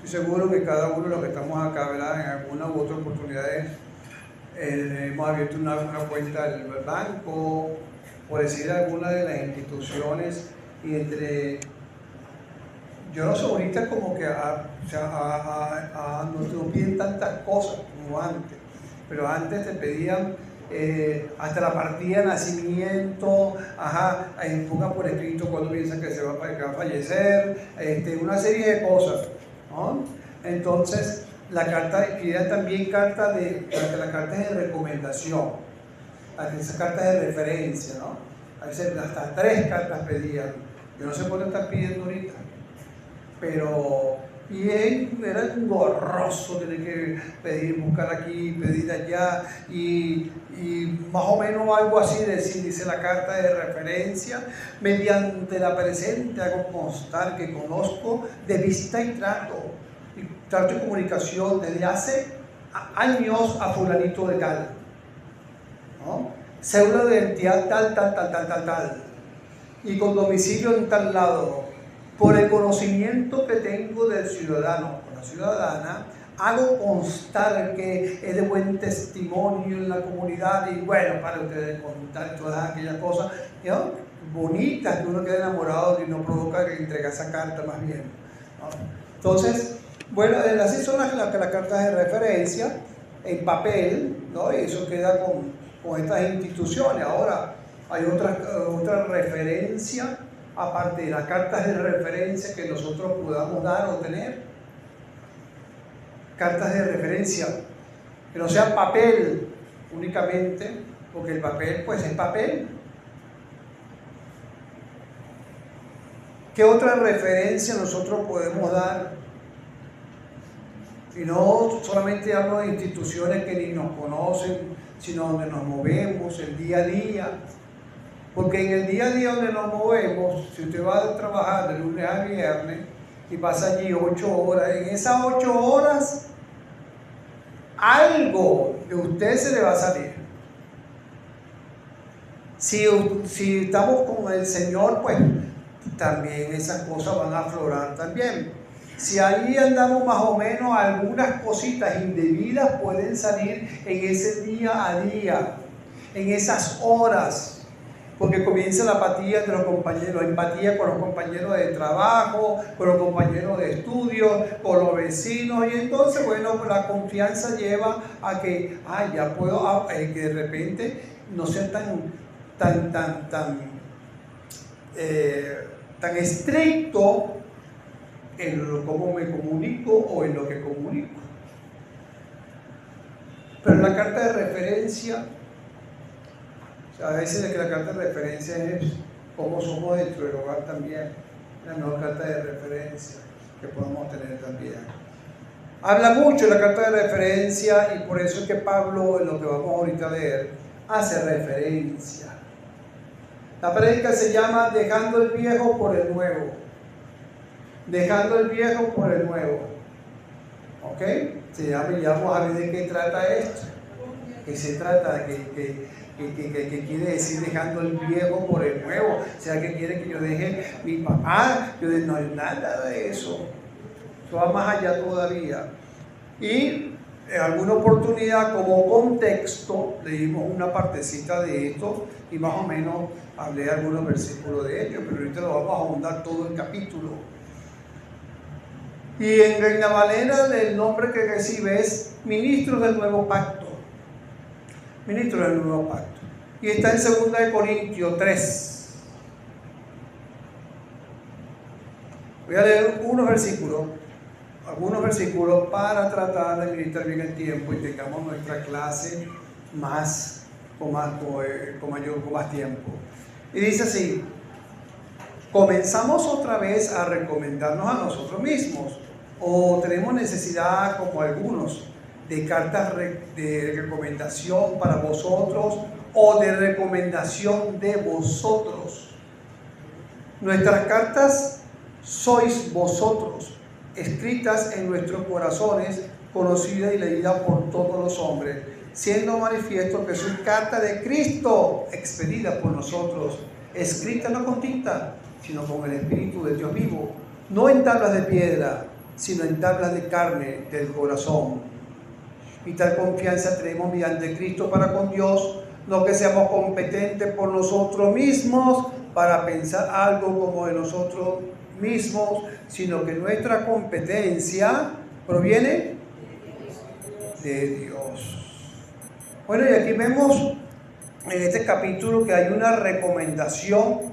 Estoy seguro que cada uno de los que estamos acá, ¿verdad? En alguna u otra oportunidad hemos abierto una cuenta del banco, por decir alguna de las instituciones, y yo no sé ahorita como que no piden tantas cosas como antes, pero antes te pedían hasta la partida de nacimiento, ponga por escrito cuando piensa que va a fallecer, una serie de cosas, ¿no? Entonces, la carta, piden también las cartas de recomendación, esas cartas de referencia, ¿no? A veces hasta 3 cartas pedían. Yo no sé por qué están pidiendo ahorita, pero era engorroso tener que pedir, buscar aquí, pedir allá, y más o menos algo así dice la carta de referencia: mediante la presente hago constar que conozco de vista y trato y comunicación desde hace años a fulanito de tal, ¿no? Cédula de identidad tal, y con domicilio en tal lado. Por el conocimiento que tengo del ciudadano o la ciudadana, hago constar que es de buen testimonio en la comunidad, y bueno, para ustedes contar todas aquellas cosas, ¿no?, bonitas, que uno queda enamorado y no provoca que entregue esa carta más bien, ¿no? Entonces, bueno, así son las cartas de referencia en papel, ¿no? Y eso queda con estas instituciones. Ahora, hay otra referencia, aparte de las cartas de referencia que nosotros podamos dar o tener. Cartas de referencia que no sean papel únicamente, porque el papel pues es papel. ¿Qué otra referencia nosotros podemos dar? Y no solamente hablo de instituciones que ni nos conocen, sino donde nos movemos el día a día. Porque en el día a día donde nos movemos, si usted va a trabajar de lunes a viernes y pasa allí 8 horas, en esas 8 horas algo de usted se le va a salir. Si estamos con el Señor, pues también esas cosas van a aflorar también. Si ahí andamos más o menos, algunas cositas indebidas pueden salir en ese día a día, en esas horas. Porque comienza la apatía de los compañeros, empatía con los compañeros de trabajo, con los compañeros de estudio, con los vecinos, y entonces, bueno, la confianza lleva a que, ya puedo, que de repente no sea tan estricto en cómo me comunico o en lo que comunico. Pero la carta de referencia, a veces la carta de referencia es cómo somos dentro del hogar también, la nueva carta de referencia que podemos tener también. Habla mucho la carta de referencia, y por eso es que Pablo, en lo que vamos ahorita a leer, hace referencia. La prédica se llama Dejando el viejo por el nuevo. Dejando el viejo por el nuevo. ¿Ok? Vamos a ver de qué trata esto. ¿Qué se trata? ¿Qué quiere decir dejando el viejo por el nuevo? O sea, que quiere que yo deje mi papá. No hay nada de eso. Eso va más allá todavía. Y en alguna oportunidad, como contexto, leímos una partecita de esto y más o menos hablé algunos versículos de ello, pero ahorita lo vamos a ahondar todo el capítulo. Y en Reina Valera el nombre que recibe es ministro del nuevo pacto. Ministro del nuevo pacto. Y está en 2 Corintios 3. Voy a leer algunos versículos para tratar de administrar bien el tiempo y tengamos nuestra clase con más tiempo. Y dice así: comenzamos otra vez a recomendarnos a nosotros mismos, o tenemos necesidad, como algunos, de cartas de recomendación para vosotros o de recomendación de vosotros. Nuestras cartas sois vosotros, escritas en nuestros corazones, conocidas y leídas por todos los hombres, siendo manifiesto que sois carta de Cristo, expedida por nosotros, escrita no con tinta, sino con el Espíritu de Dios vivo, no en tablas de piedra, sino en tablas de carne del corazón. Y tal confianza tenemos mediante Cristo para con Dios, no que seamos competentes por nosotros mismos para pensar algo como de nosotros mismos, sino que nuestra competencia proviene de Dios. Bueno, y aquí vemos en este capítulo que hay una recomendación,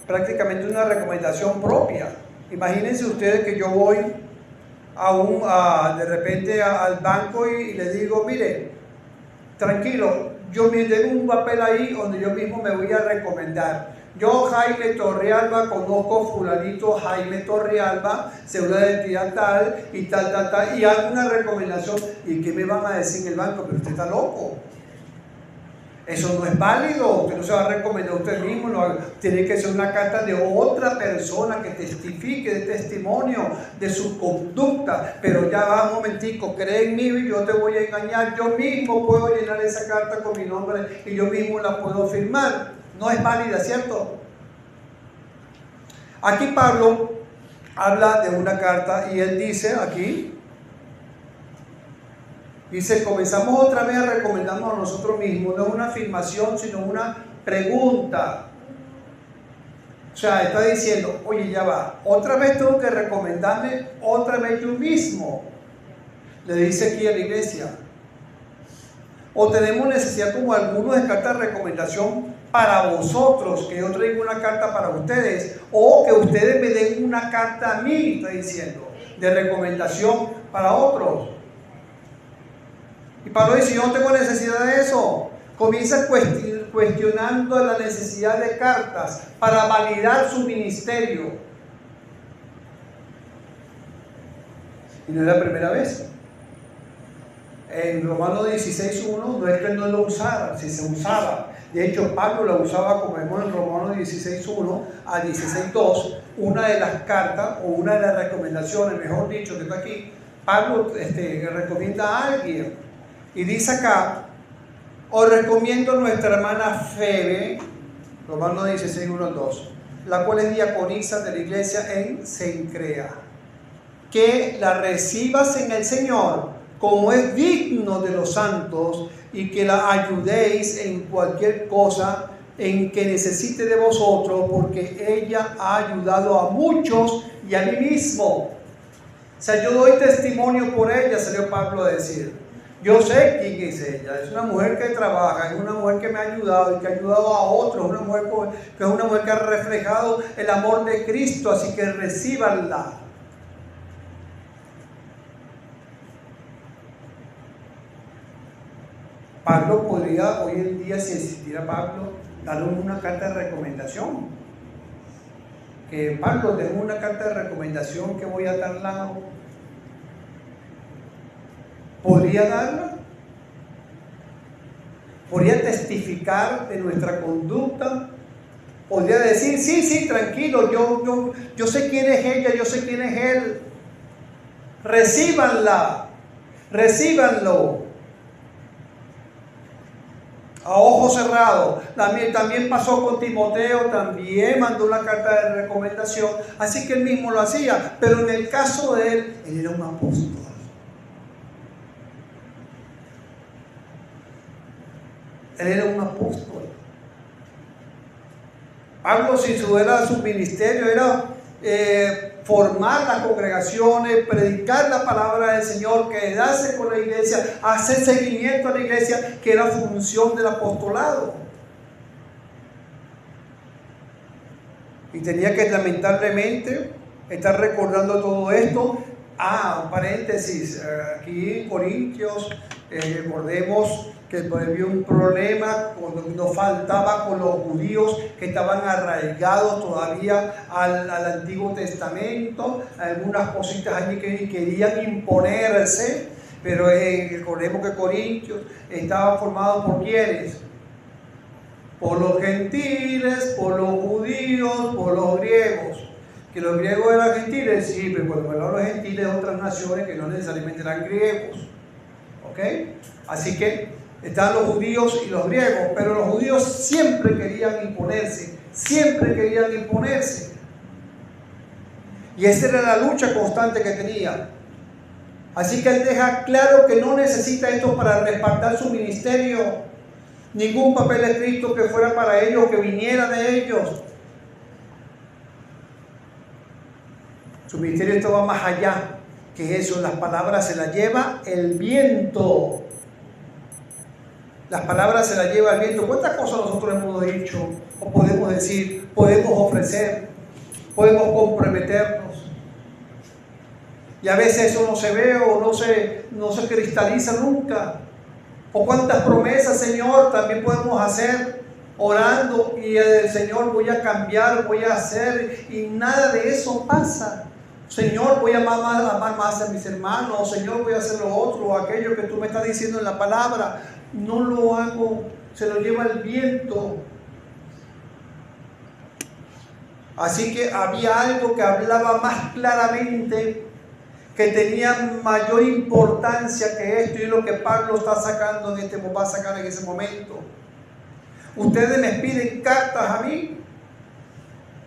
prácticamente una recomendación propia. Imagínense ustedes que yo voy de repente al banco y le digo, mire, tranquilo, yo me tengo un papel ahí donde yo mismo me voy a recomendar. Yo, Jaime Torrealba, conozco fulanito Jaime Torrealba, seguro de identidad tal, y hago una recomendación. ¿Y qué me van a decir en el banco? Pero usted está loco. Eso no es válido, usted no se va a recomendar a usted mismo, no, tiene que ser una carta de otra persona que testifique, de testimonio de su conducta. Pero ya va, un momentico, cree en mí y yo te voy a engañar, yo mismo puedo llenar esa carta con mi nombre y yo mismo la puedo firmar. No es válida, ¿cierto? Aquí Pablo habla de una carta y él dice aquí, dice, comenzamos otra vez a recomendarnos a nosotros mismos, no es una afirmación, sino una pregunta. O sea, está diciendo, oye, ya va, otra vez tengo que recomendarme, otra vez yo mismo. Le dice aquí a la iglesia. O tenemos necesidad como algunos de cartas de recomendación para vosotros, que yo traigo una carta para ustedes, o que ustedes me den una carta a mí, está diciendo, de recomendación para otros. Y Pablo dice, yo no tengo necesidad de eso. Comienza cuestionando la necesidad de cartas para validar su ministerio. Y no es la primera vez. En Romanos 16:1 no es que no lo usara, si se usaba. De hecho, Pablo la usaba, como vemos en Romanos 16:1 a 16:2, una de las cartas o una de las recomendaciones, mejor dicho, que está aquí, Pablo recomienda a alguien. Y dice acá, os recomiendo a nuestra hermana Febe, Romanos 16:1-2, la cual es diaconisa de la iglesia en Cencrea, que la recibas en el Señor como es digno de los santos y que la ayudéis en cualquier cosa en que necesite de vosotros, porque ella ha ayudado a muchos y a mí mismo. O sea, yo doy testimonio por ella, salió Pablo a decir. Yo sé quién es ella, es una mujer que trabaja, es una mujer que me ha ayudado y que ha ayudado a otros, una mujer que es una mujer que ha reflejado el amor de Cristo, así que recíbanla. Pablo podría hoy en día, si existiera Pablo, darle una carta de recomendación. Que Pablo, tengo una carta de recomendación que voy a tal lado. ¿Podría darla? ¿Podría testificar de nuestra conducta? ¿Podría decir, sí, tranquilo, yo sé quién es ella, yo sé quién es él? Recíbanla, recíbanlo. A ojos cerrados. También pasó con Timoteo, también mandó una carta de recomendación, así que él mismo lo hacía, pero en el caso de él era un apóstol. Él era un apóstol. Pablo, si su ministerio era formar las congregaciones, predicar la palabra del Señor, quedarse con la iglesia, hacer seguimiento a la iglesia, que era función del apostolado. Y tenía que lamentablemente estar recordando todo esto. Un paréntesis, aquí en Corintios, recordemos que había un problema cuando nos faltaba con los judíos que estaban arraigados todavía al Antiguo Testamento, algunas cositas allí que querían imponerse, pero recordemos que Corintios estaba formado por ¿quiénes? Por los gentiles, por los judíos, por los griegos. Que los griegos eran gentiles, sí, pero cuando hablaban los gentiles de otras naciones que no necesariamente eran griegos. ¿Ok? Así que están los judíos y los griegos, pero los judíos siempre querían imponerse, siempre querían imponerse. Y esa era la lucha constante que tenía. Así que él deja claro que no necesita esto para respaldar su ministerio. Ningún papel escrito que fuera para ellos, que viniera de ellos. Su ministerio esto va más allá que eso. Las palabras se las lleva el viento. Las palabras se las lleva el viento. ¿Cuántas cosas nosotros hemos dicho o podemos decir, podemos ofrecer, podemos comprometernos? Y a veces eso no se ve o no se cristaliza nunca. O cuántas promesas, Señor, también podemos hacer orando y el Señor, voy a cambiar, voy a hacer, y nada de eso pasa. Señor, voy a amar más a mis hermanos. Señor, voy a hacer lo otro o aquello que tú me estás diciendo en la palabra. No lo hago, se lo lleva el viento. Así que había algo que hablaba más claramente, que tenía mayor importancia que esto, y es lo que Pablo está sacando va a sacar en ese momento. Ustedes me piden cartas a mí,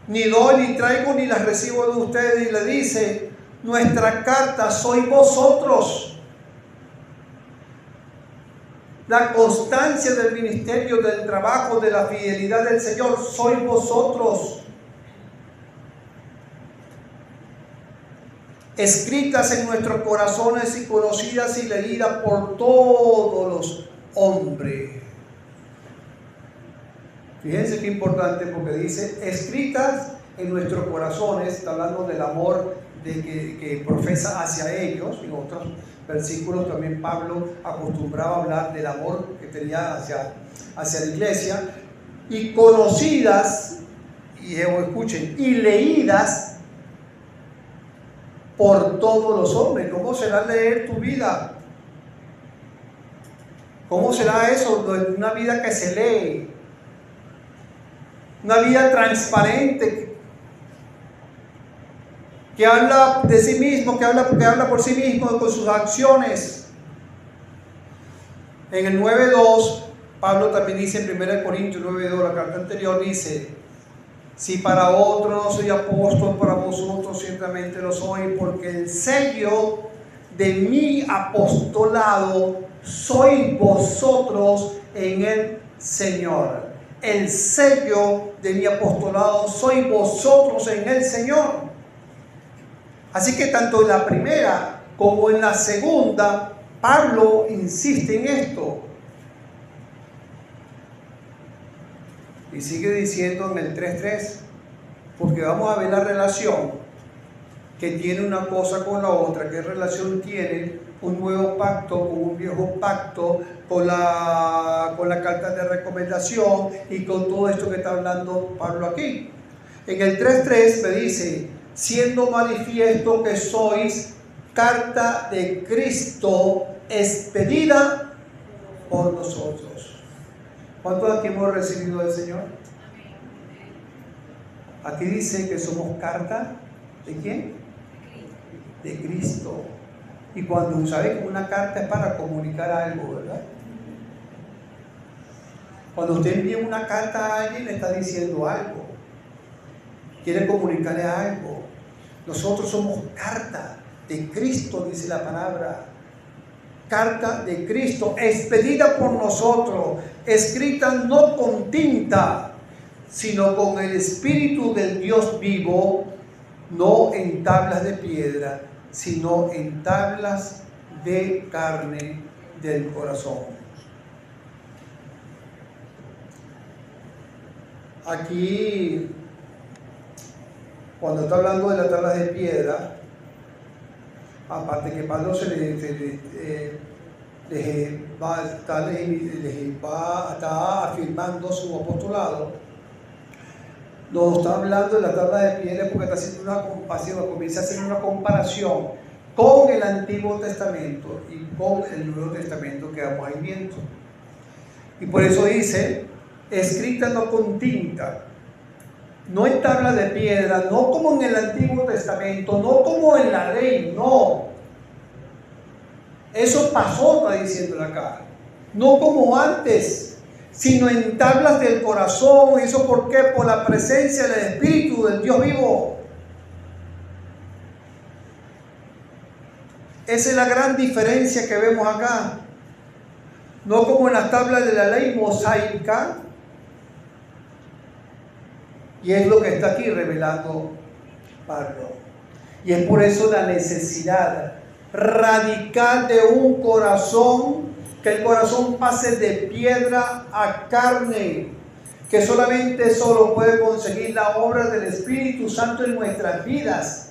ni doy, ni traigo, ni las recibo de ustedes. Y le dice, nuestra carta sois vosotros. La constancia del ministerio, del trabajo, de la fidelidad del Señor, sois vosotros. Escritas en nuestros corazones y conocidas y leídas por todos los hombres. Fíjense qué importante, porque dice escritas en nuestros corazones. Está hablando del amor que profesa hacia ellos. En otros versículos también Pablo acostumbraba a hablar del amor que tenía hacia la iglesia. Y conocidas, y escuchen, y leídas por todos los hombres. ¿Cómo será leer tu vida? ¿Cómo será eso? Una vida que se lee, una vida transparente, que habla de sí mismo, que habla por sí mismo, con sus acciones. En el 9.2, Pablo también dice en 1 Corintios 9.2, la carta anterior, dice: si para otro no soy apóstol, para vosotros ciertamente lo soy, porque el sello de mi apostolado sois vosotros en el Señor. El sello de mi apostolado sois vosotros en el Señor. Así que tanto en la primera como en la segunda, Pablo insiste en esto. Y sigue diciendo en el 3.3, porque vamos a ver la relación que tiene una cosa con la otra. ¿Qué relación tiene un nuevo pacto con un viejo pacto, con la carta de recomendación y con todo esto que está hablando Pablo aquí? En el 3.3 me dice: siendo manifiesto que sois carta de Cristo expedida por nosotros. ¿Cuántos aquí hemos recibido del Señor? Aquí dice que somos carta ¿de quién? De Cristo. Y cuando sabe que una carta es para comunicar algo, ¿verdad? Cuando usted envía una carta a alguien, le está diciendo algo, quiere comunicarle algo. Nosotros somos carta de Cristo, dice la palabra. Carta de Cristo, expedida por nosotros, escrita no con tinta, sino con el Espíritu del Dios vivo, no en tablas de piedra, sino en tablas de carne del corazón. Aquí, cuando está hablando de las tablas de piedra, aparte que Pablo está afirmando su apostolado, nos está hablando de la tabla de piedra porque está haciendo una comparación, comienza a hacer una comparación con el Antiguo Testamento y con el Nuevo Testamento que vamos a ir viendo. Y por eso dice, escrita no con tinta, no en tabla de piedra, no como en el Antiguo Testamento, no como en la ley, no. Eso pasó, está diciendo acá. No como antes, sino en tablas del corazón. ¿Eso por qué? Por la presencia del Espíritu del Dios vivo. Esa es la gran diferencia que vemos acá. No como en las tablas de la ley mosaica. Y es lo que está aquí revelando Pablo. Y es por eso la necesidad radical de un corazón, que el corazón pase de piedra a carne, que solamente solo puede conseguir la obra del Espíritu Santo en nuestras vidas.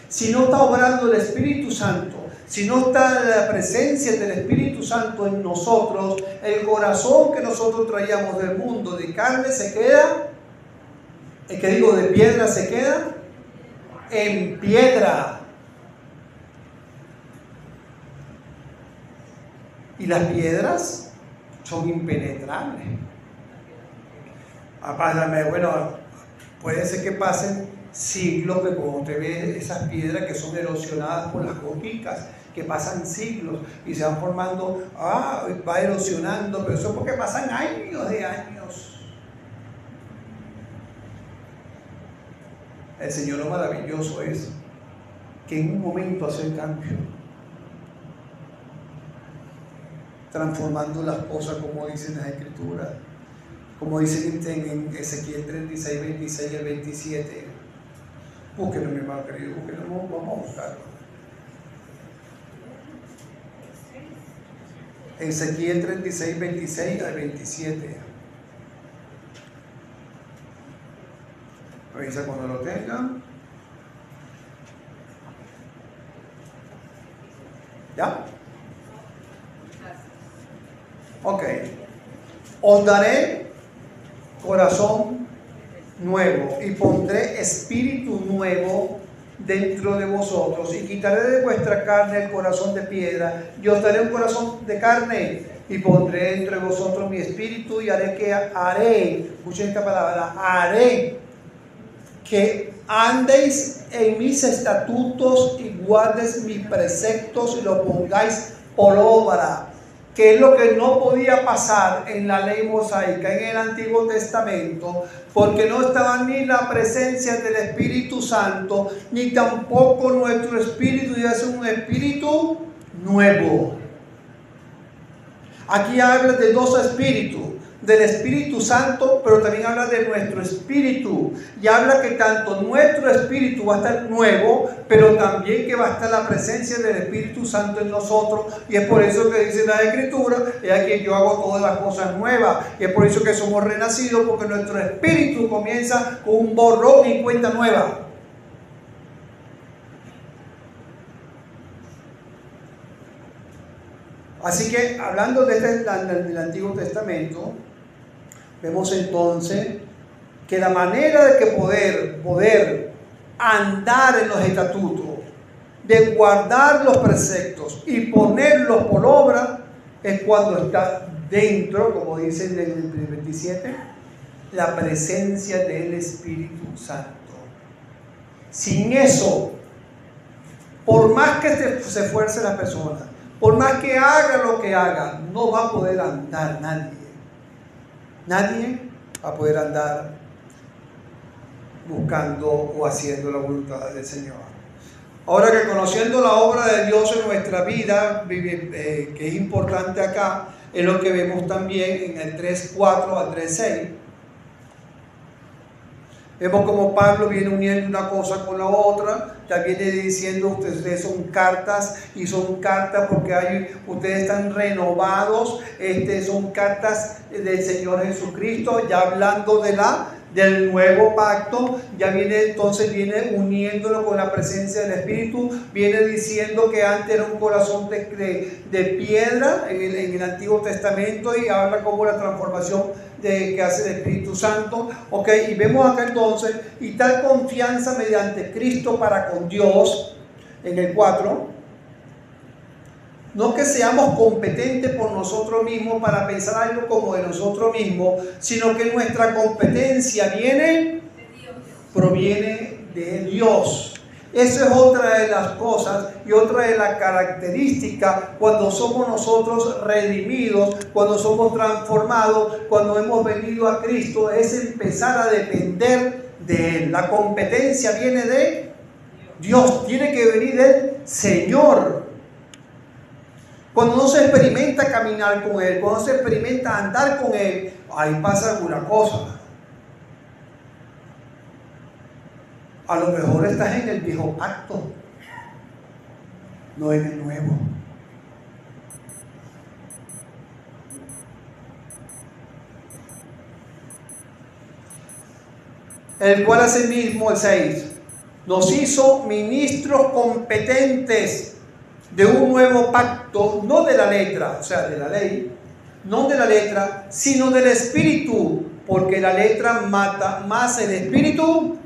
Si no está obrando el Espíritu Santo, si no está la presencia del Espíritu Santo en nosotros, el corazón que nosotros traíamos del mundo de carne se queda, el que digo de piedra se queda en piedra. Y las piedras son impenetrables. Bueno, puede ser que pasen siglos, que como usted ve esas piedras que son erosionadas por las goticas, que pasan siglos y se van formando, va erosionando, pero eso es porque pasan años de años. El Señor, lo maravilloso es que en un momento hace el cambio, transformando las cosas, como dicen las Escrituras, como dicen en Ezequiel 36, 26 al 27. Búsquenlo, mi hermano querido, búsquenlo, vamos a buscarlo. Ezequiel 36, 26 al 27. Revisa cuando lo tengan. ¿Ya? Ok. Os daré corazón nuevo y pondré espíritu nuevo dentro de vosotros y quitaré de vuestra carne el corazón de piedra y os daré un corazón de carne y pondré entre vosotros mi espíritu y escuchen esta palabra, haré que andéis en mis estatutos y guardéis mis preceptos y los pongáis por obra, que es lo que no podía pasar en la ley mosaica, en el Antiguo Testamento, porque no estaba ni la presencia del Espíritu Santo, ni tampoco nuestro espíritu, y es un espíritu nuevo. Aquí habla de dos espíritus, del Espíritu Santo, pero también habla de nuestro espíritu, y habla que tanto nuestro espíritu va a estar nuevo, pero también que va a estar la presencia del Espíritu Santo en nosotros, y es por eso que dice la Escritura, es aquí yo hago todas las cosas nuevas, y es por eso que somos renacidos, porque nuestro espíritu comienza con un borrón y cuenta nueva. Así que, hablando del Antiguo Testamento, vemos entonces que la manera de que poder andar en los estatutos, de guardar los preceptos y ponerlos por obra, es cuando está dentro, como dice en el 27, la presencia del Espíritu Santo. Sin eso, por más que se esfuerce la persona, por más que haga lo que haga, no va a poder andar nadie. Nadie va a poder andar buscando o haciendo la voluntad del Señor. Ahora que conociendo la obra de Dios en nuestra vida, que es importante acá, es lo que vemos también en el 3.4 al 3.6. Vemos como Pablo viene uniendo una cosa con la otra, ya viene diciendo ustedes son cartas y son cartas porque ustedes están renovados, son cartas del Señor Jesucristo, ya hablando del nuevo pacto, ya viene uniéndolo con la presencia del Espíritu, viene diciendo que antes era un corazón de piedra en el Antiguo Testamento y habla como la transformación que hace el Espíritu Santo, y vemos acá entonces, y tal confianza mediante Cristo para con Dios, en el 4, no que seamos competentes por nosotros mismos para pensar algo como de nosotros mismos, sino que nuestra competencia proviene de Dios. Eso es otra de las cosas y otra de las características cuando somos nosotros redimidos, cuando somos transformados, cuando hemos venido a Cristo, es empezar a depender de Él. La competencia viene de Dios, tiene que venir de Él Señor. Cuando uno se experimenta caminar con Él, cuando se experimenta andar con Él, ahí pasa alguna cosa. A lo mejor estás en el viejo pacto, no en el nuevo. El cual asimismo, el 6, nos hizo ministros competentes de un nuevo pacto, no de la letra, o sea, de la ley, no de la letra, sino del espíritu, porque la letra mata, más el espíritu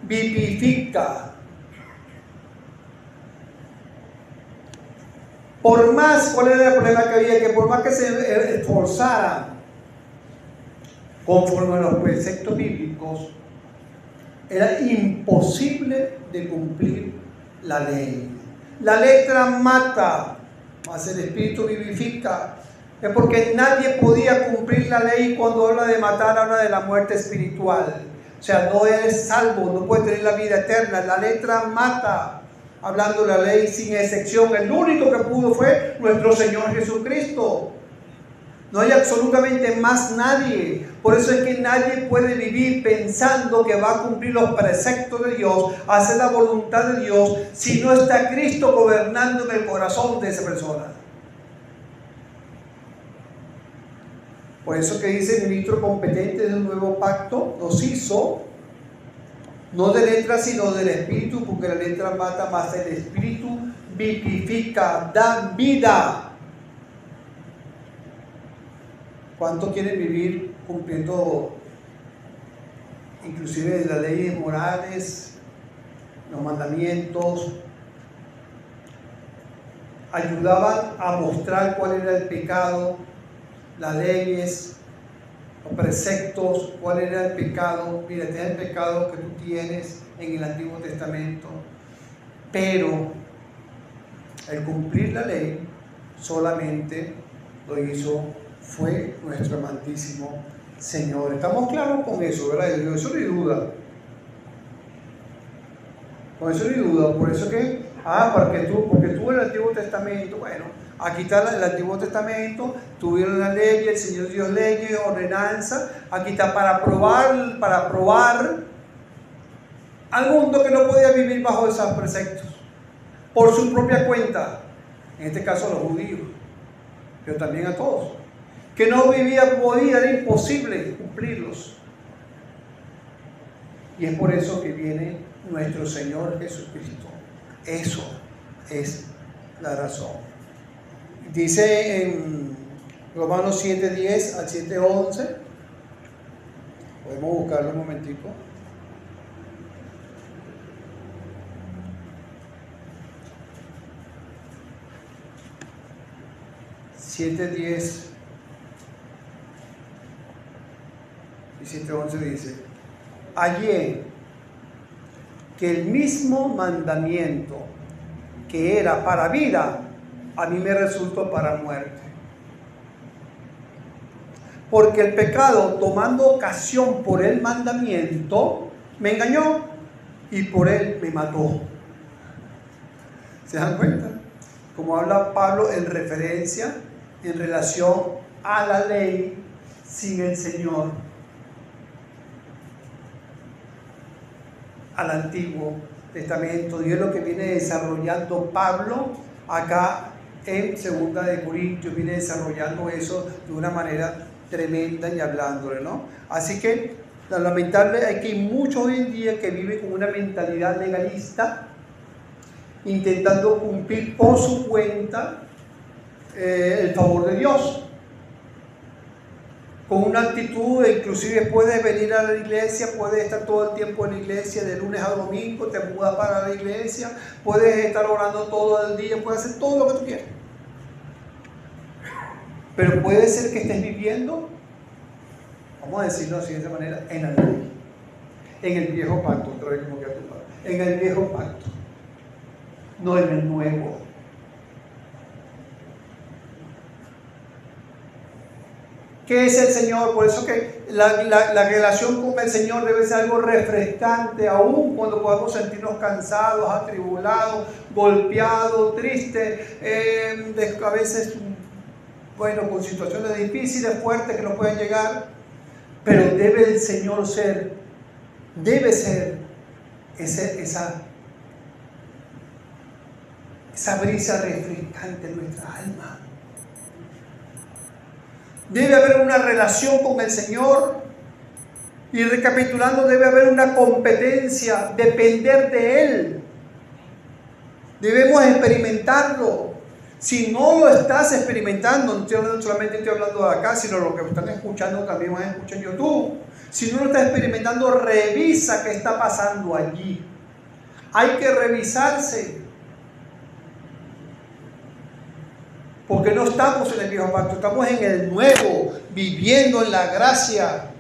vivifica. Por más, ¿cuál era el problema que había? Que por más que se esforzaran conforme a los preceptos bíblicos, era imposible de cumplir la ley. La letra mata, mas el espíritu vivifica. Es porque nadie podía cumplir la ley. Cuando habla de matar, habla de la muerte espiritual. O sea, no eres salvo, no puedes tener la vida eterna. La letra mata. Hablando de la ley sin excepción, el único que pudo fue nuestro Señor Jesucristo. No hay absolutamente más nadie. Por eso es que nadie puede vivir pensando que va a cumplir los preceptos de Dios, hacer la voluntad de Dios, si no está Cristo gobernando en el corazón de esa persona. Por eso que dice ministro competente de un nuevo pacto, nos hizo, no de letra sino del espíritu, porque la letra mata, más el espíritu vivifica, da vida. ¿Cuántos quieren vivir cumpliendo inclusive las leyes morales, los mandamientos? Ayudaban a mostrar cuál era el pecado, las leyes, los preceptos, cuál era el pecado. Mira, este es el pecado que tú tienes en el Antiguo Testamento. Pero el cumplir la ley solamente lo hizo fue nuestro amantísimo Señor. Estamos claros con eso, ¿verdad? Eso no hay duda. Con eso no hay duda. Por eso que, porque tú en el Antiguo Testamento, bueno, aquí está el Antiguo Testamento, tuvieron la ley, el Señor Dios leyes, ordenanza, aquí está para probar al mundo que no podía vivir bajo esos preceptos, por su propia cuenta, en este caso a los judíos, pero también a todos, que no podía, era imposible cumplirlos. Y es por eso que viene nuestro Señor Jesucristo. Eso es la razón. Dice en Romanos 7:10 al 7:11, podemos buscarlo un momentico. (7:10) y 7:11 dice: hallé que el mismo mandamiento que era para vida, a mí me resultó para muerte. Porque el pecado, tomando ocasión por el mandamiento, me engañó y por él me mató. ¿Se dan cuenta? Como habla Pablo en referencia, en relación a la ley sin el Señor, al Antiguo Testamento. Y es lo que viene desarrollando Pablo acá en 2 de Corintios, viene desarrollando eso de una manera tremenda y hablándole, ¿no? Así que, lo lamentable es que hay muchos hoy en día que viven con una mentalidad legalista, intentando cumplir por su cuenta el favor de Dios. Con una actitud, inclusive puedes venir a la iglesia, puedes estar todo el tiempo en la iglesia, de lunes a domingo, te mudas para la iglesia, puedes estar orando todo el día, puedes hacer todo lo que tú quieras. Pero puede ser que estés viviendo, vamos a decirlo así de esa manera, en la ley, en el viejo pacto, otra vez como que a tu padre, en el viejo pacto, no en el nuevo. ¿Qué es el Señor? Por eso que la relación con el Señor debe ser algo refrescante, aún cuando podamos sentirnos cansados, atribulados, golpeados, tristes, a veces, bueno, con situaciones difíciles, fuertes que nos pueden llegar. Pero debe el Señor ser, debe ser esa brisa refrescante en nuestra alma. Debe haber una relación con el Señor. Y recapitulando, debe haber una competencia, depender de Él. Debemos experimentarlo. Si no lo estás experimentando, no solamente estoy hablando de acá, sino lo que están escuchando también van a escuchar en YouTube. Si no lo estás experimentando, revisa qué está pasando allí. Hay que revisarse. Porque no estamos en el viejo pacto, estamos en el nuevo, viviendo en la gracia,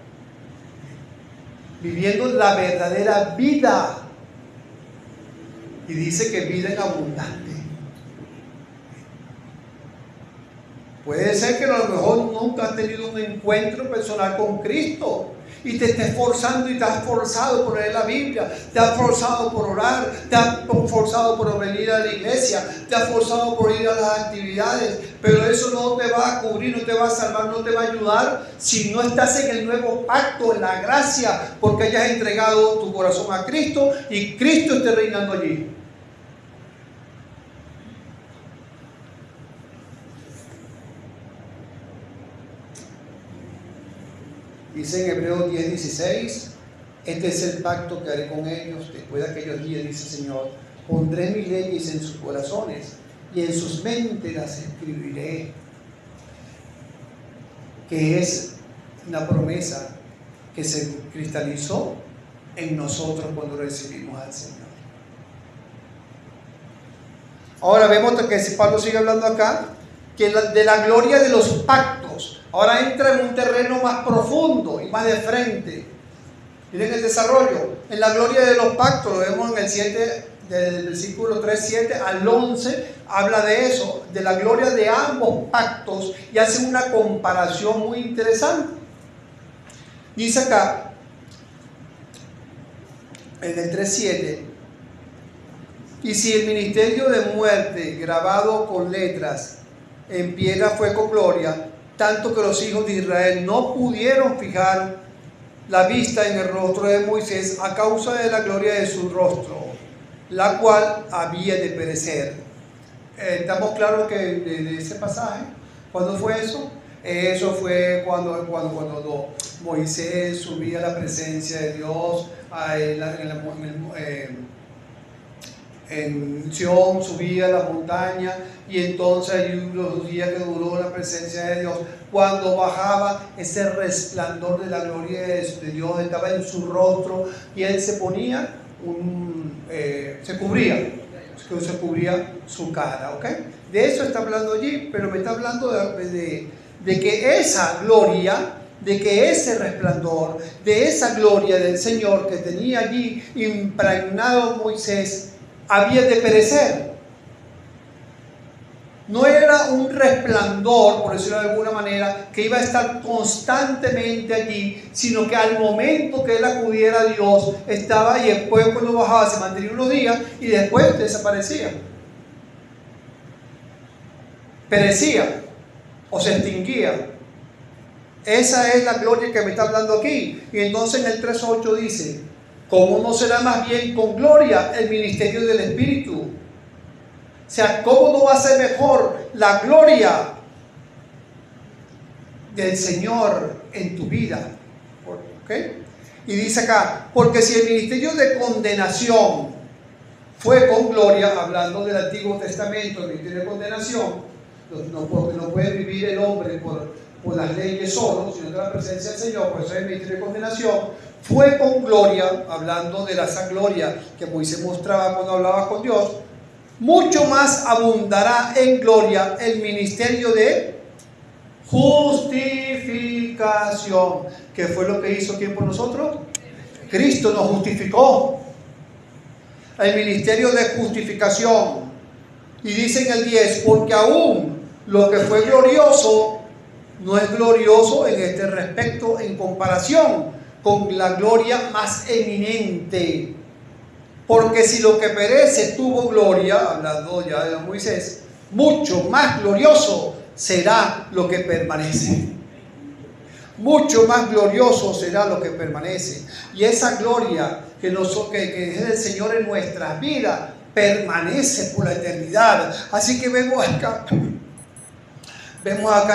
viviendo la verdadera vida. Y dice que vida en abundante. Puede ser que a lo mejor nunca has tenido un encuentro personal con Cristo y te estés forzando y te has forzado por leer la Biblia, te has forzado por orar, te has forzado por venir a la iglesia, te has forzado por ir a las actividades, pero eso no te va a cubrir, no te va a salvar, no te va a ayudar si no estás en el nuevo pacto, en la gracia, porque hayas entregado tu corazón a Cristo y Cristo esté reinando allí. Dice en Hebreos 10:16, este es el pacto que haré con ellos después de aquellos días, dice el Señor. Pondré mis leyes en sus corazones y en sus mentes las escribiré. Que es una promesa que se cristalizó en nosotros cuando recibimos al Señor. Ahora vemos que Pablo sigue hablando acá, que de la gloria de los pactos. Ahora entra en un terreno más profundo y más de frente. Miren el desarrollo. En la gloria de los pactos, lo vemos en el 7, del versículo 3, 7 al 11, habla de eso, de la gloria de ambos pactos y hace una comparación muy interesante. Dice acá, en el 3:7, y si el ministerio de muerte grabado con letras en piedra fue con gloria, tanto que los hijos de Israel no pudieron fijar la vista en el rostro de Moisés a causa de la gloria de su rostro, la cual había de perecer. Estamos claros que de ese pasaje, ¿cuándo fue eso? Eso fue cuando Moisés subía a la presencia de Dios en Sion, subía a la montaña, y entonces hay los días que duró la presencia de Dios, cuando bajaba ese resplandor de la gloria de Dios estaba en su rostro y él se ponía se cubría su cara, ¿ok? De eso está hablando allí, pero me está hablando de que esa gloria, de que ese resplandor, de esa gloria del Señor que tenía allí impregnado Moisés, había de perecer. No era un resplandor, por decirlo de alguna manera, que iba a estar constantemente allí, sino que al momento que él acudiera a Dios, estaba, y después cuando bajaba se mantenía unos días y después desaparecía. Perecía o se extinguía. Esa es la gloria que me está hablando aquí. Y entonces en el 3:8 dice, ¿cómo no será más bien con gloria el ministerio del Espíritu? O sea, ¿cómo no va a ser mejor la gloria del Señor en tu vida? ¿Okay? Y dice acá, porque si el ministerio de condenación fue con gloria, hablando del Antiguo Testamento, el ministerio de condenación, no puede vivir el hombre por las leyes solo, sino de la presencia del Señor, por eso el ministerio de condenación fue con gloria, hablando de esa gloria que Moisés mostraba cuando hablaba con Dios. Mucho más abundará en gloria el ministerio de justificación. ¿Qué fue lo que hizo ¿quién por nosotros? Cristo nos justificó. El ministerio de justificación. Y dice en el 10, porque aún lo que fue glorioso no es glorioso en este respecto en comparación con la gloria más eminente. Porque si lo que perece tuvo gloria, hablando ya de Moisés, mucho más glorioso será lo que permanece. Mucho más glorioso será lo que permanece. Y esa gloria que es el Señor en nuestras vidas permanece por la eternidad. Así que vemos acá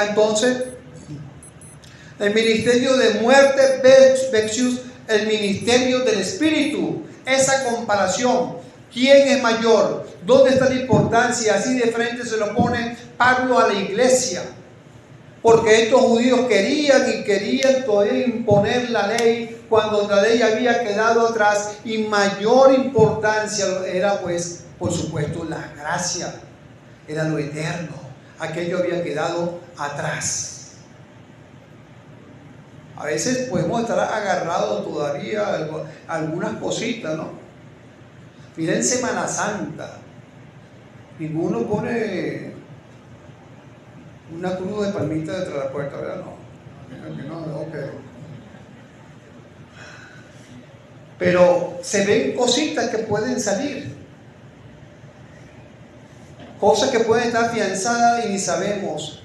entonces el ministerio de muerte versus el ministerio del Espíritu. Esa comparación, ¿quién es mayor? ¿Dónde está la importancia? Así de frente se lo pone Pablo a la iglesia. Porque estos judíos querían todavía imponer la ley cuando la ley había quedado atrás, y mayor importancia era, pues, por supuesto, la gracia, era lo eterno. Aquello había quedado atrás. A veces podemos estar agarrados todavía a algunas cositas, ¿no? Miren Semana Santa, ninguno pone una cruz de palmita detrás de la puerta, ¿verdad? No, ok. Pero se ven cositas que pueden salir, cosas que pueden estar afianzadas y ni sabemos.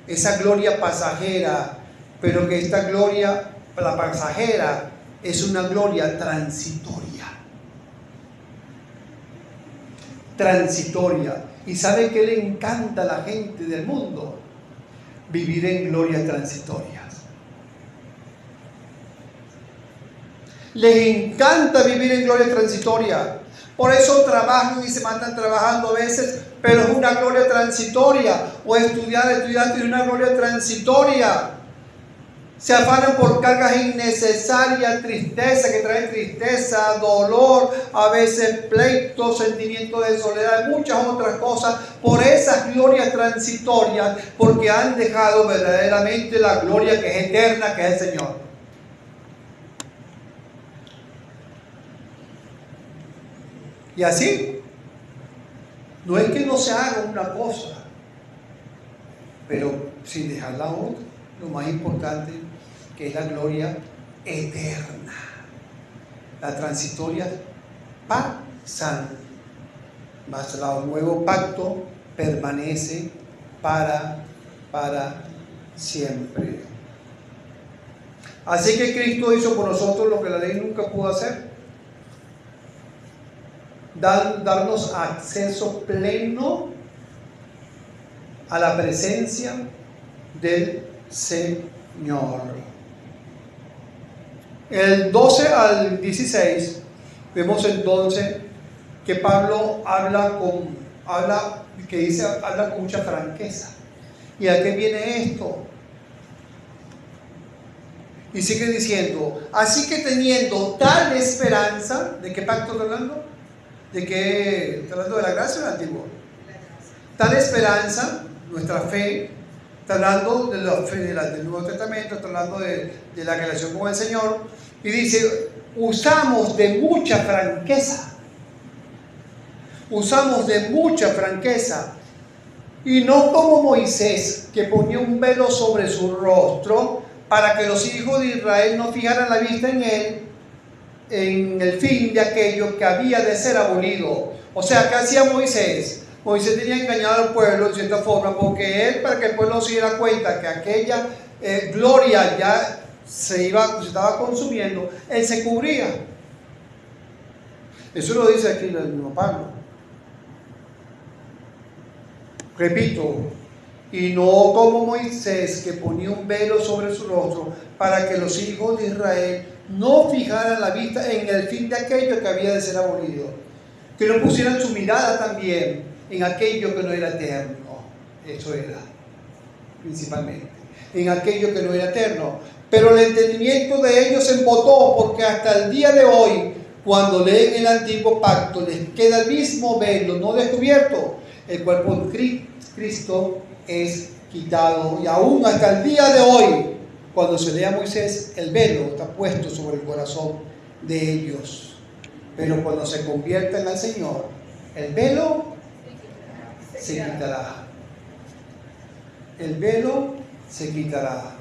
Esa gloria pasajera, pero que esta gloria, la pasajera, es una gloria transitoria. Transitoria. ¿Y sabe qué le encanta a la gente del mundo? Vivir en glorias transitorias. Les encanta vivir en gloria transitoria. Por eso trabajan y se matan trabajando a veces, pero es una gloria transitoria. O estudiar y una gloria transitoria. Se afanan por cargas innecesarias, tristeza, que trae tristeza, dolor, a veces pleitos, sentimiento de soledad, muchas otras cosas, por esas glorias transitorias, porque han dejado verdaderamente la gloria que es eterna, que es el Señor. Y así, no es que no se haga una cosa, pero sin dejar la otra. Lo más importante, que es la gloria eterna. La transitoria pasan, mas el nuevo pacto permanece para siempre. Así que Cristo hizo por nosotros lo que la ley nunca pudo hacer: darnos acceso pleno a la presencia del Señor. El 12 al 16 vemos entonces que Pablo habla con mucha franqueza. ¿Y a qué viene esto? Y sigue diciendo: así que teniendo tal esperanza, ¿de qué pacto está hablando? ¿Está hablando de la gracia o del antiguo? Tal esperanza, nuestra fe. Está hablando de la fe del Nuevo Testamento, está hablando de la relación con el Señor. Y dice: usamos de mucha franqueza. Usamos de mucha franqueza. Y no como Moisés, que ponía un velo sobre su rostro para que los hijos de Israel no fijaran la vista en él, en el fin de aquello que había de ser abolido. O sea, ¿qué hacía Moisés? Moisés tenía engañado al pueblo en cierta forma, porque él, para que el pueblo se diera cuenta que aquella gloria ya se estaba consumiendo, él se cubría. Eso lo dice aquí el mismo Pablo. Repito: y no como Moisés, que ponía un velo sobre su rostro para que los hijos de Israel no fijaran la vista en el fin de aquello que había de ser abolido, que no pusieran su mirada también en aquello que no era eterno. Eso era principalmente, en aquello que no era eterno. Pero el entendimiento de ellos se embotó, porque hasta el día de hoy, cuando leen el antiguo pacto, les queda el mismo velo no descubierto, el cual por Cristo es quitado. Y aún hasta el día de hoy, cuando se lee a Moisés, el velo está puesto sobre el corazón de ellos. Pero cuando se conviertan al Señor, el velo se quitará. El velo se quitará.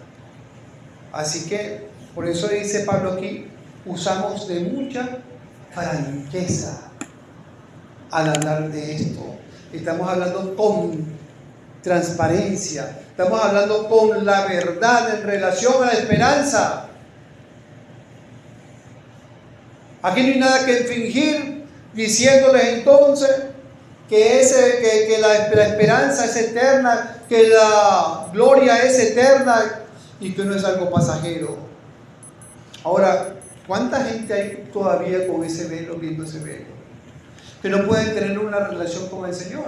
Así que, por eso dice Pablo aquí, usamos de mucha franqueza al hablar de esto. Estamos hablando con transparencia, estamos hablando con la verdad en relación a la esperanza. Aquí no hay nada que fingir, diciéndoles entonces que la esperanza es eterna, que la gloria es eterna y que no es algo pasajero. Ahora, ¿cuánta gente hay todavía con ese velo, viendo ese velo? Que no pueden tener una relación con el Señor.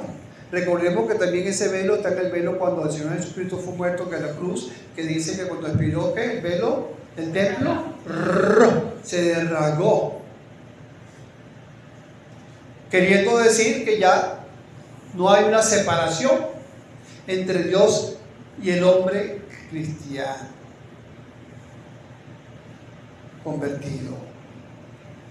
Recordemos que también ese velo está en el velo cuando el Señor Jesucristo fue muerto en la cruz, que dice que cuando expiró, ¿qué? El velo del templo se derragó. Queriendo decir que ya no hay una separación entre Dios y el hombre cristiano convertido.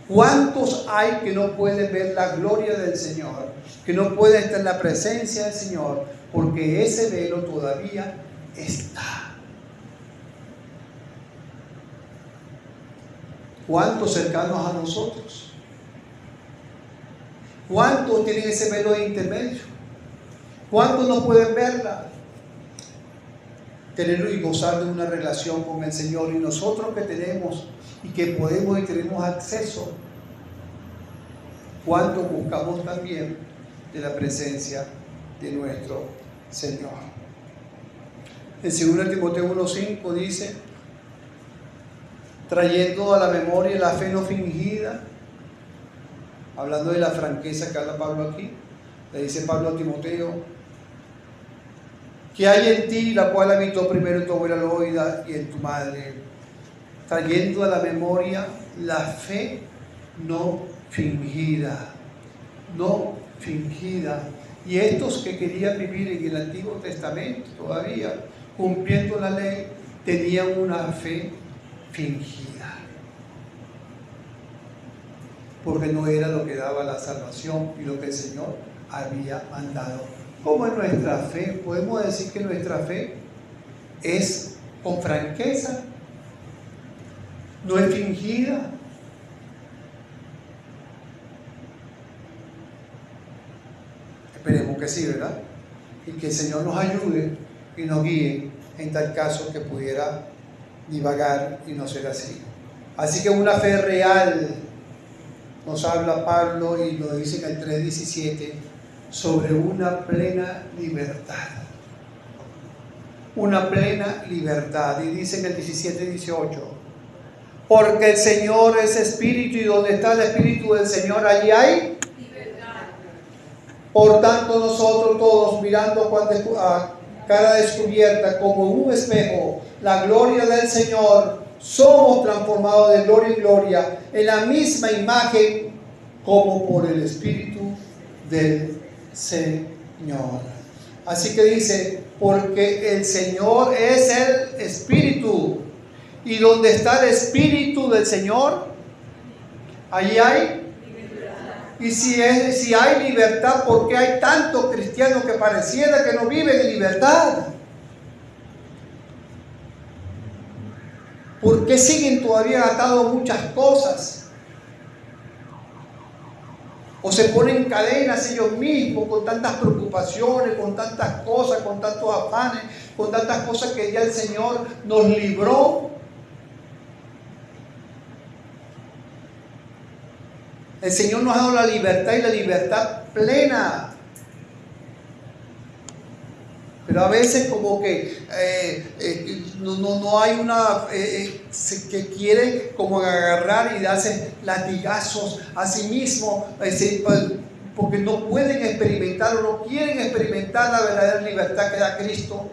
¿Cuántos hay que no pueden ver la gloria del Señor? Que no pueden estar en la presencia del Señor porque ese velo todavía está. ¿Cuántos cercanos a nosotros? ¿Cuántos tienen ese velo de intermedio? ¿Cuántos no pueden verla? Tener y gozar de una relación con el Señor. Y nosotros que tenemos y que podemos y tenemos acceso, ¿cuánto buscamos también de la presencia de nuestro Señor? En 2 Timoteo 1:5 dice, trayendo a la memoria la fe no fingida, hablando de la franqueza que habla Pablo aquí, le dice Pablo a Timoteo, que hay en ti, la cual habitó primero en tu abuela Loida y en tu madre, trayendo a la memoria la fe no fingida, no fingida. Y estos que querían vivir en el Antiguo Testamento todavía, cumpliendo la ley, tenían una fe fingida, porque no era lo que daba la salvación y lo que el Señor había mandado. ¿Cómo es nuestra fe? Podemos decir que nuestra fe es con franqueza, no es fingida. Esperemos que sí, ¿verdad? Y que el Señor nos ayude y nos guíe en tal caso que pudiera divagar y no ser así. Así que una fe real, nos habla Pablo y lo dice en el 3:17, sobre una plena libertad. Una plena libertad. Y dice en el 17:18, porque el Señor es espíritu y donde está el espíritu del Señor, allí hay libertad. Por tanto nosotros todos, mirando a cara descubierta como en un espejo la gloria del Señor, somos transformados de gloria en gloria en la misma imagen como por el Espíritu del Señor. Así que dice, porque el Señor es el Espíritu, y donde está el Espíritu del Señor, allí hay libertad. Y si hay libertad, ¿por qué hay tantos cristianos que pareciera que no viven en libertad? ¿Por qué siguen todavía atados a muchas cosas? O se ponen cadenas ellos mismos con tantas preocupaciones, con tantas cosas, con tantos afanes, con tantas cosas que ya el Señor nos libró. El Señor nos ha dado la libertad y la libertad plena. Pero a veces como que no hay una que quiere como agarrar y darse latigazos a sí mismo, porque no pueden experimentar o no quieren experimentar la verdadera libertad que da Cristo.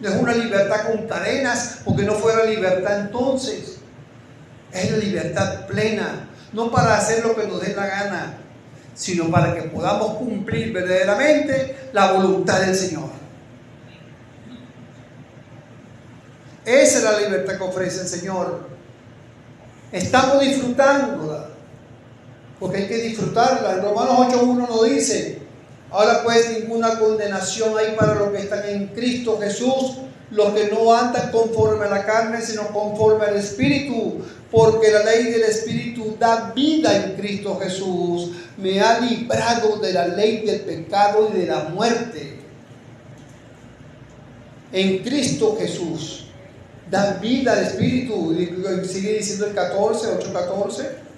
No es una libertad con cadenas, porque no fuera libertad entonces. Es la libertad plena, no para hacer lo que nos dé la gana, sino para que podamos cumplir verdaderamente la voluntad del Señor. Esa es la libertad que ofrece el Señor. Estamos disfrutándola, porque hay que disfrutarla. En Romanos 8:1 nos dice Ahora pues ninguna condenación hay para los que están en Cristo Jesús, los que no andan conforme a la carne, sino conforme al Espíritu, porque la ley del Espíritu da vida en Cristo Jesús. Me ha librado de la ley del pecado y de la muerte. En Cristo Jesús da vida al Espíritu. Sigue diciendo el 8:14.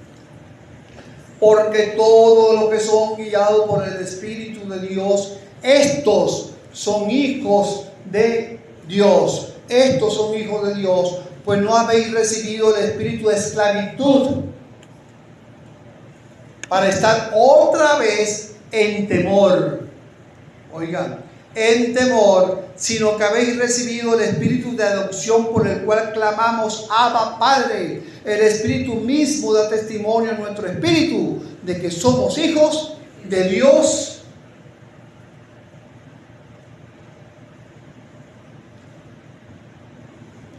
Porque todos los que son guiados por el Espíritu de Dios, estos son hijos de Dios. Estos son hijos de Dios, pues no habéis recibido el espíritu de esclavitud para estar otra vez en temor. Oigan, en temor, sino que habéis recibido el espíritu de adopción por el cual clamamos, Abba, Padre. El Espíritu mismo da testimonio a nuestro espíritu de que somos hijos de Dios.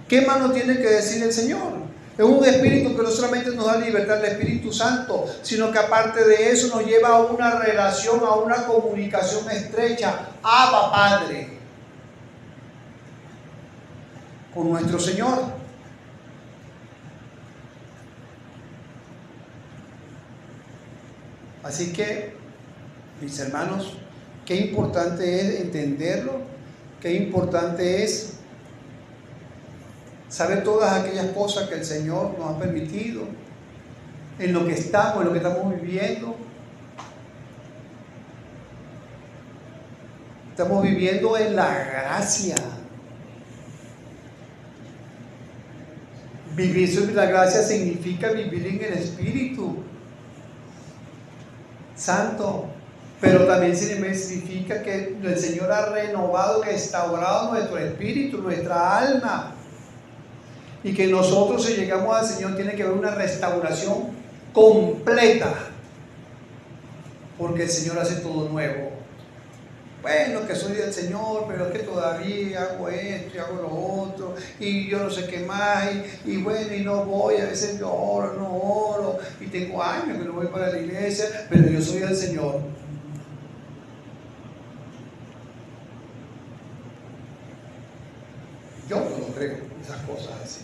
¿Qué más nos tiene que decir el Señor? Es un espíritu que no solamente nos da libertad del Espíritu Santo, sino que aparte de eso nos lleva a una relación, a una comunicación estrecha, Abba, Padre, con nuestro Señor. Así que, mis hermanos, qué importante es entenderlo, qué importante es saber todas aquellas cosas que el Señor nos ha permitido, en lo que estamos viviendo. Estamos viviendo en la gracia. Vivir sobre la gracia significa vivir en el Espíritu Santo, pero también significa que el Señor ha renovado, restaurado nuestro espíritu, nuestra alma, y que nosotros, si llegamos al Señor, tiene que haber una restauración completa, porque el Señor hace todo nuevo. Bueno, que soy del Señor, pero es que todavía hago esto y hago lo otro, y yo no sé qué más, y bueno, y no voy, a veces yo oro, no oro, y tengo años que no voy para la iglesia, pero yo soy del Señor. Yo no lo creo, esas cosas así.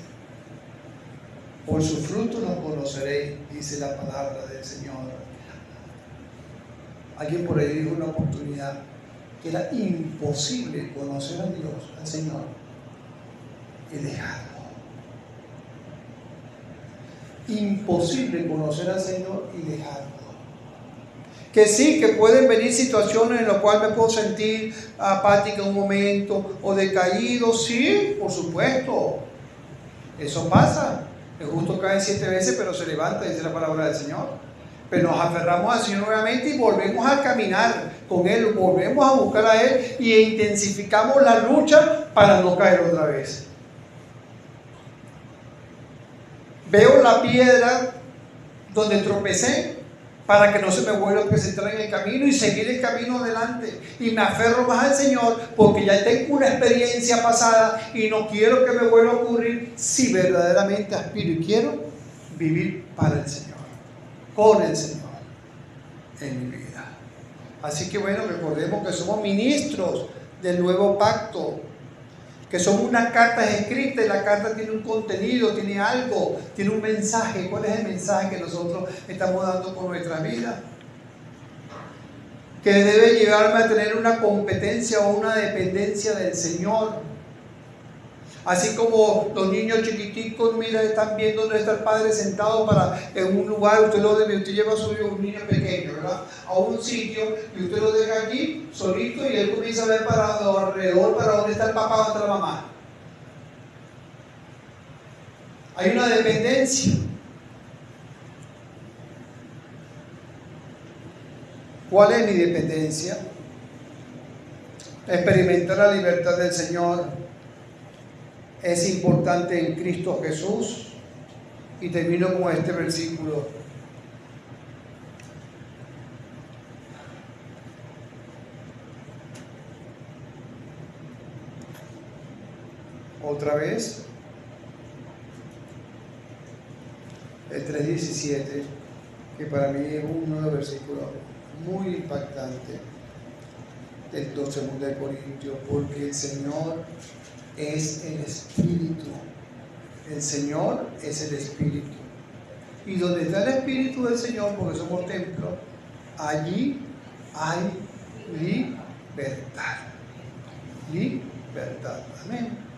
Por sus frutos los conoceréis, dice la palabra del Señor. Alguien por ahí dijo una oportunidad que era imposible conocer a Dios, al Señor, y dejarlo. Imposible conocer al Señor y dejarlo. Que sí, que pueden venir situaciones en las cuales me puedo sentir apática un momento o decaído, sí, por supuesto. Eso pasa. El justo cae 7 veces, pero se levanta, dice la palabra del Señor. Pero nos aferramos al Señor nuevamente y volvemos a caminar con Él, volvemos a buscar a Él y intensificamos la lucha para no caer otra vez. Veo la piedra donde tropecé para que no se me vuelva a presentar en el camino y seguir el camino adelante. Y me aferro más al Señor porque ya tengo una experiencia pasada y no quiero que me vuelva a ocurrir si verdaderamente aspiro y quiero vivir para el Señor, con el Señor en mi vida. Así que bueno, recordemos que somos ministros del nuevo pacto, que son unas cartas escritas, y la carta tiene un contenido, tiene algo, tiene un mensaje. ¿Cuál es el mensaje que nosotros estamos dando con nuestra vida? Que debe llevarme a tener una competencia o una dependencia del Señor. Así como los niños chiquiticos, mira, están viendo dónde está el padre sentado en un lugar, usted lleva a su hijo, un niño pequeño, ¿verdad?, a un sitio, y usted lo deja allí solito y él comienza a ver para alrededor, para dónde está el papá, dónde está la mamá. Hay una dependencia. ¿Cuál es mi dependencia? Experimentar la libertad del Señor es importante en Cristo Jesús. Y termino con este versículo. Otra vez, el 3:17, que para mí es uno de los versículos muy impactantes. del 2 de Corintios, porque el Señor es el Espíritu. El Señor es el Espíritu. Y donde está el Espíritu del Señor, porque somos templo, allí hay libertad. Libertad. Amén.